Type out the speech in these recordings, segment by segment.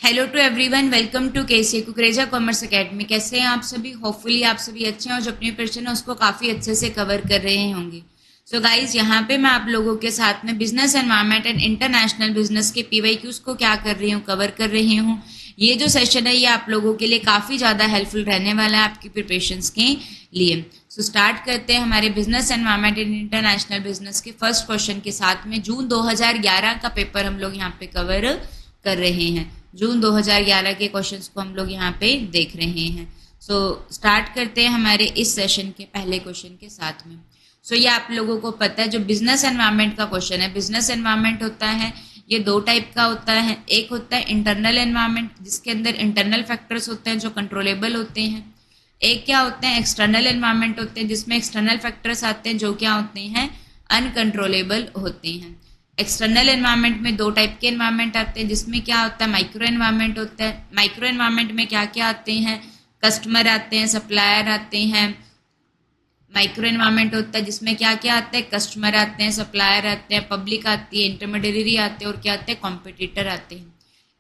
Hello to everyone, welcome to KC Kukreja commerce academy. कैसे हैं आप सभी? होपफुली आप सभी अच्छे हैं और जो अपनी प्रिपरेशन है उसको काफ़ी अच्छे से कवर कर रहे होंगे। सो गाइज, यहाँ पे मैं आप लोगों के साथ में business environment and international business के पीवाईक्यूज को क्या कर रही हूँ, कवर कर रही हूँ। ये जो सेशन है ये आप लोगों के लिए काफ़ी ज़्यादा हेल्पफुल रहने वाला है आपकी प्रिपरेशंस के लिए। सो स्टार्ट करते हैं हमारे business environment and international business के फर्स्ट क्वेश्चन के साथ में। जून 2011 का पेपर हम लोग यहाँ पे कवर कर रहे हैं। जून 2011 के क्वेश्चंस को हम लोग यहाँ पे देख रहे हैं। सो स्टार्ट करते हैं हमारे इस सेशन के पहले क्वेश्चन के साथ में। सो ये आप लोगों को पता है, जो बिजनेस एनवायरनमेंट का क्वेश्चन है, बिजनेस एनवायरनमेंट होता है ये दो टाइप का होता है। एक होता है इंटरनल एनवायरनमेंट, जिसके अंदर इंटरनल फैक्टर्स होते हैं जो कंट्रोलेबल होते हैं। एक क्या होते हैं, एक्सटर्नल एनवायरनमेंट होते हैं, जिसमें एक्सटर्नल फैक्टर्स आते हैं जो क्या होते हैं, अनकंट्रोलेबल होते हैं। एक्सटर्नल एनवायरनमेंट में दो टाइप के एनवायरनमेंट आते हैं, जिसमें क्या होता है, माइक्रो एनवायरनमेंट होता है। माइक्रो एनवायरनमेंट में क्या क्या आते हैं, कस्टमर आते हैं, सप्लायर आते हैं। माइक्रो एनवायरनमेंट होता है जिसमें क्या क्या आता है, कस्टमर आते हैं, सप्लायर आते हैं, पब्लिक आती है, इंटरमीडियरी आते हैं और क्या आते हैं, कॉम्पिटिटर आते हैं।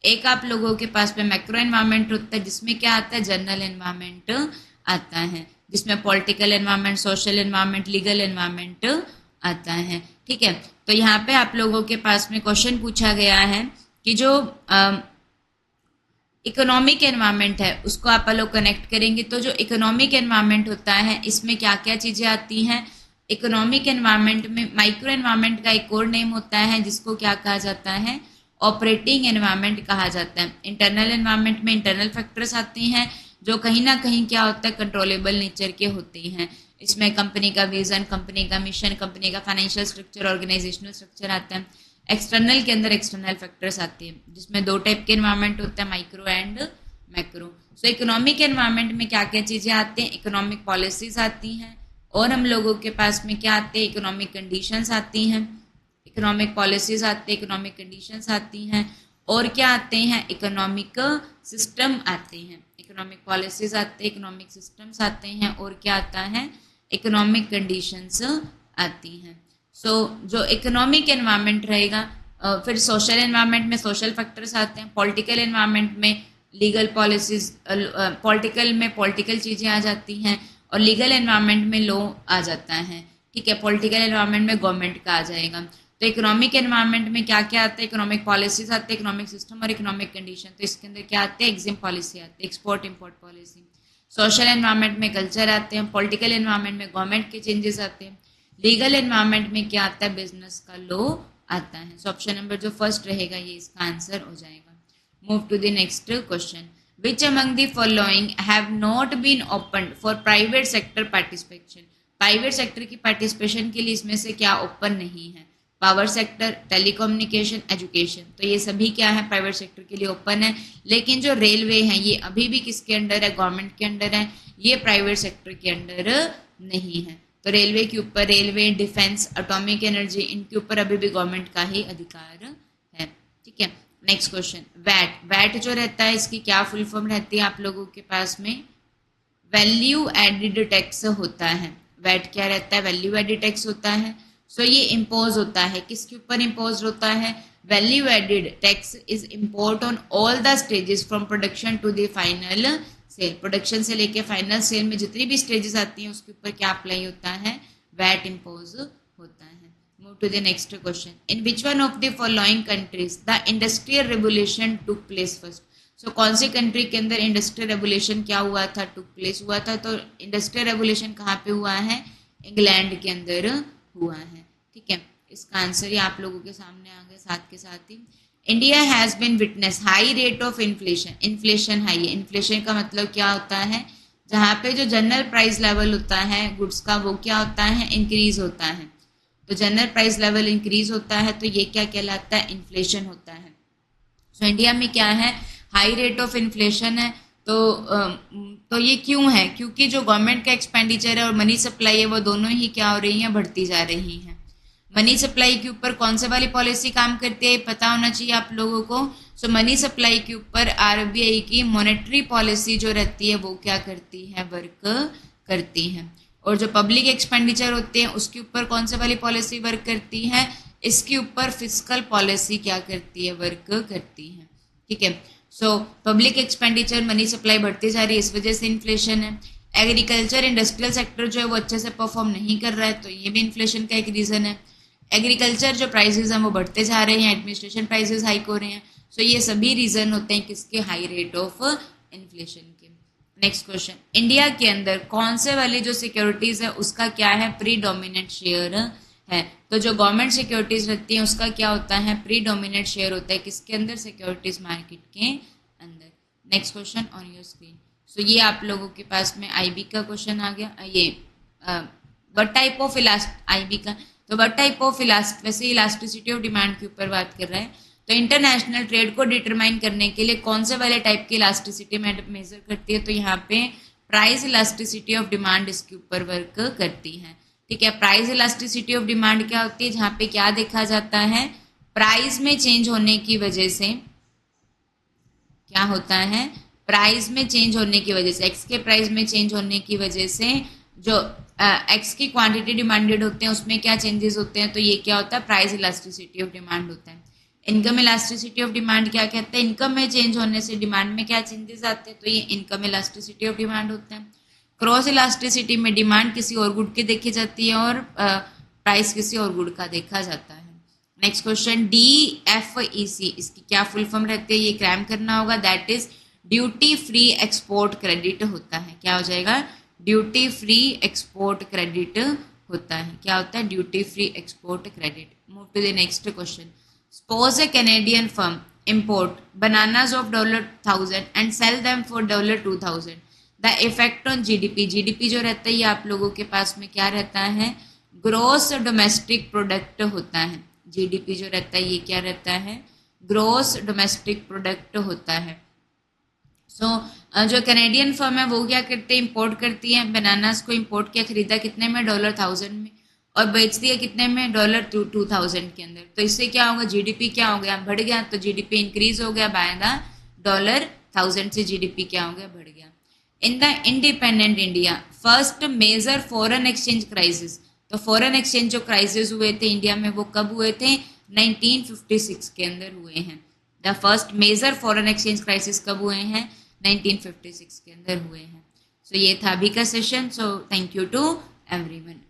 एक आप लोगों के पास में मैक्रो एनवायरनमेंट होता है, जिसमें क्या आता है, जनरल एनवायरनमेंट आता है, जिसमें political environment, social environment, legal environment आता है। ठीक है, तो यहाँ पे आप लोगों के पास में क्वेश्चन पूछा गया है कि जो इकोनॉमिक एनवायरनमेंट है उसको आप लोग कनेक्ट करेंगे, तो जो इकोनॉमिक एनवायरनमेंट होता है इसमें क्या क्या चीज़ें आती हैं। इकोनॉमिक एनवायरनमेंट में माइक्रो एनवायरनमेंट का एक और नेम होता है जिसको क्या कहा जाता है, ऑपरेटिंग एनवायरनमेंट कहा जाता है। इंटरनल एनवायरनमेंट में इंटरनल फैक्टर्स आते हैं जो कहीं ना कहीं क्या होता है, कंट्रोलेबल नेचर के होते हैं। इसमें कंपनी का विजन, कंपनी का मिशन, कंपनी का फाइनेंशियल स्ट्रक्चर, ऑर्गेनाइजेशनल स्ट्रक्चर आता है। एक्सटर्नल के अंदर एक्सटर्नल फैक्टर्स आते हैं, जिसमें दो टाइप के एनवायरनमेंट होता है, micro and macro. So economic environment में क्या क्या चीज़ें आती हैं, इकोनॉमिक पॉलिसीज आती हैं, और हम लोगों के पास में क्या आते हैं, इकोनॉमिक कंडीशंस आती हैं। इकोनॉमिक पॉलिसीज आते हैं, इकोनॉमिक कंडीशंस आती हैं, और क्या आते हैं, इकोनॉमिक सिस्टम आते हैं। इकोनॉमिक पॉलिसीज आते हैं, इकोनॉमिक सिस्टम्स आते हैं, और क्या आता है, इकोनॉमिक कंडीशंस आती हैं। सो जो इकोनॉमिक एनवायरनमेंट रहेगा, फिर सोशल एनवायरनमेंट में सोशल फैक्टर्स आते हैं, पॉलिटिकल एनवायरनमेंट में लीगल पॉलिसीज, पॉलिटिकल में पॉलिटिकल चीज़ें आ जाती हैं, और लीगल एनवायरनमेंट में लॉ आ जाता है। ठीक है, पॉलिटिकल एनवायरनमेंट में गवर्नमेंट का आ जाएगा। तो इकोनॉमिक एनवायरनमेंट में क्या क्या आता है, इकोनॉमिक पॉलिसीज आते हैं, इकोनॉमिक सिस्टम और इकोनॉमिक कंडीशन। तो इसके अंदर क्या आते हैं, एग्जिम पॉलिसी आती है, export import policy. Social environment में कल्चर आते हैं, पॉलिटिकल एनवायरनमेंट में गवर्नमेंट के चेंजेस आते हैं, लीगल एनवायरनमेंट में क्या आता है, बिजनेस का लॉ आता है। सो ऑप्शन नंबर जो फर्स्ट रहेगा ये इसका आंसर हो जाएगा। Move to the next question. Which among the following have not been open for private sector participation. Private sector की पार्टिसिपेशन के लिए इसमें से क्या ओपन नहीं है, पावर सेक्टर, टेलीकम्युनिकेशन, एजुकेशन। तो ये सभी क्या है, प्राइवेट सेक्टर के लिए ओपन है। लेकिन जो रेलवे है ये अभी भी किसके अंडर है, गवर्नमेंट के अंडर है, ये प्राइवेट सेक्टर के अंडर नहीं है। तो रेलवे के ऊपर, रेलवे, डिफेंस, एटॉमिक एनर्जी, इनके ऊपर अभी भी गवर्नमेंट का ही अधिकार है। ठीक है, नेक्स्ट क्वेश्चन। वैट, वैट जो रहता है इसकी क्या फुल फॉर्म रहती है आप लोगों के पास में, वैल्यू एडिड टैक्स होता है। वैट क्या रहता है, वैल्यू एडिड टैक्स होता है। सो ये इम्पोज होता है, किसके ऊपर इम्पोज होता है, value added tax is import on all the stages from production to the final sale. Production से लेके फाइनल सेल में जितनी भी स्टेजेस आती हैं उसके ऊपर क्या अप्लाई होता है, वैट इम्पोज होता है। Move to the next question. In which one of the following countries the industrial revolution took place first. So कौन सी कंट्री के अंदर इंडस्ट्रियल रेवोल्यूशन क्या हुआ था, टुक प्लेस हुआ था। तो इंडस्ट्रियल रेवोल्यूशन कहाँ पे हुआ है, इंग्लैंड के अंदर हुआ है। ठीक है, इसका आंसर ये आप लोगों के सामने आ गया साथ के साथ ही। India has been witness high rate of inflation. Inflation high है, इन्फ्लेशन का मतलब क्या होता है, जहाँ पे जो जनरल प्राइस लेवल होता है गुड्स का वो क्या होता है, इंक्रीज होता है। तो जनरल प्राइस लेवल इंक्रीज होता है तो ये क्या कहलाता है, इन्फ्लेशन होता है। सो इंडिया में क्या है, हाई रेट ऑफ इन्फ्लेशन है। तो ये क्यों है, क्योंकि जो गवर्नमेंट का एक्सपेंडिचर है और मनी सप्लाई है वो दोनों ही क्या हो रही हैं, बढ़ती जा रही हैं। मनी सप्लाई के ऊपर कौन से वाली पॉलिसी काम करती है पता होना चाहिए आप लोगों को। सो मनी सप्लाई के ऊपर आरबीआई की मॉनेटरी पॉलिसी जो रहती है वो क्या करती है, वर्क करती है। और जो पब्लिक एक्सपेंडिचर होते हैं उसके ऊपर कौन से वाली पॉलिसी वर्क करती है, इसके ऊपर फिस्कल पॉलिसी क्या करती है, वर्क करती है। ठीक है, so public expenditure, money supply बढ़ती जा रही है, इस वजह से इन्फ्लेशन है। एग्रीकल्चर इंडस्ट्रियल सेक्टर जो है वो अच्छे से परफॉर्म नहीं कर रहा है, तो ये भी इन्फ्लेशन का एक रीज़न है। एग्रीकल्चर जो प्राइसेस हैं वो बढ़ते जा रहे हैं, एडमिनिस्ट्रेशन प्राइसेस हाइक हो रहे हैं। सो ये सभी रीज़न होते हैं किसके, हाई रेट ऑफ इन्फ्लेशन के। नेक्स्ट क्वेश्चन, इंडिया के अंदर कौन से वाली जो सिक्योरिटीज़ है उसका क्या है, प्रीडोमिनेंट शेयर है। तो जो गवर्नमेंट सिक्योरिटीज़ रखती हैं उसका क्या होता है, प्रीडोमिनेंट शेयर होता है किसके अंदर, सिक्योरिटीज़ मार्केट के अंदर। Next question on your screen. So ये आप लोगों के पास में आईबी का क्वेश्चन आ गया। ये व्हाट टाइप ऑफ इलास्ट आईबी का, तो व्हाट टाइप ऑफ इलास्ट, वैसे इलास्टिसिटी ऑफ डिमांड के ऊपर बात कर रहा है। तो इंटरनेशनल ट्रेड को डिटरमाइन करने के लिए कौन से वाले टाइप की इलास्टिसिटी मेजर करती है, तो यहाँ पे प्राइस इलास्टिसिटी ऑफ डिमांड इसके ऊपर वर्क करती है। ठीक है, प्राइस इलास्टिसिटी ऑफ डिमांड क्या होती है, जहाँ पे क्या देखा जाता है, प्राइस में चेंज होने की वजह से क्या होता है, प्राइस में चेंज होने की वजह से, एक्स के प्राइस में चेंज होने की वजह से जो एक्स की क्वांटिटी डिमांडेड होते हैं उसमें क्या चेंजेस होते हैं, तो ये क्या होता है, प्राइस इलास्टिसिटी ऑफ डिमांड होता है। इनकम इलास्टिसिटी ऑफ डिमांड क्या कहते हैं, इनकम में चेंज होने से डिमांड में क्या चेंजेस आते हैं, तो ये इनकम इलास्टिसिटी ऑफ डिमांड होता है। क्रॉस इलास्टिसिटी में डिमांड किसी और गुड की देखी जाती है और प्राइस किसी और गुड का देखा जाता है। नेक्स्ट क्वेश्चन, DFEC इसकी क्या फुल फॉर्म रहती है, ये क्रैम करना होगा। That is duty free export credit होता है। क्या हो जाएगा, ड्यूटी फ्री एक्सपोर्ट क्रेडिट होता है। क्या होता है, duty free export credit. Move to the next question. Suppose a Canadian firm import bananas of $1,000 and sell them for $2,000. The effect on GDP, GDP जो रहता है ये आप लोगों के पास में क्या रहता है, ग्रोस डोमेस्टिक प्रोडक्ट होता है। GDP जो रहता है ये क्या रहता है, ग्रोस डोमेस्टिक प्रोडक्ट होता है। जो कैनेडियन फर्म है वो क्या करते हैं, इंपोर्ट करती है बनानास को, इंपोर्ट किया, खरीदा कितने में, $1,000 में, और बेचती है कितने में, $2,000 के अंदर। तो इससे क्या होगा, जीडीपी क्या हो गया, बढ़ गया। तो जीडीपी इंक्रीज हो गया बाय द $1,000 से जीडीपी क्या हो गया, बढ़ गया। In the independent India first major foreign exchange crisis, तो फॉरेन एक्सचेंज जो क्राइसिस हुए थे इंडिया में वो कब हुए थे, 1956 के अंदर हुए हैं। The first major foreign exchange crisis कब हुए हैं, 1956 के अंदर हुए हैं। सो ये था अभी का session. So thank you to everyone.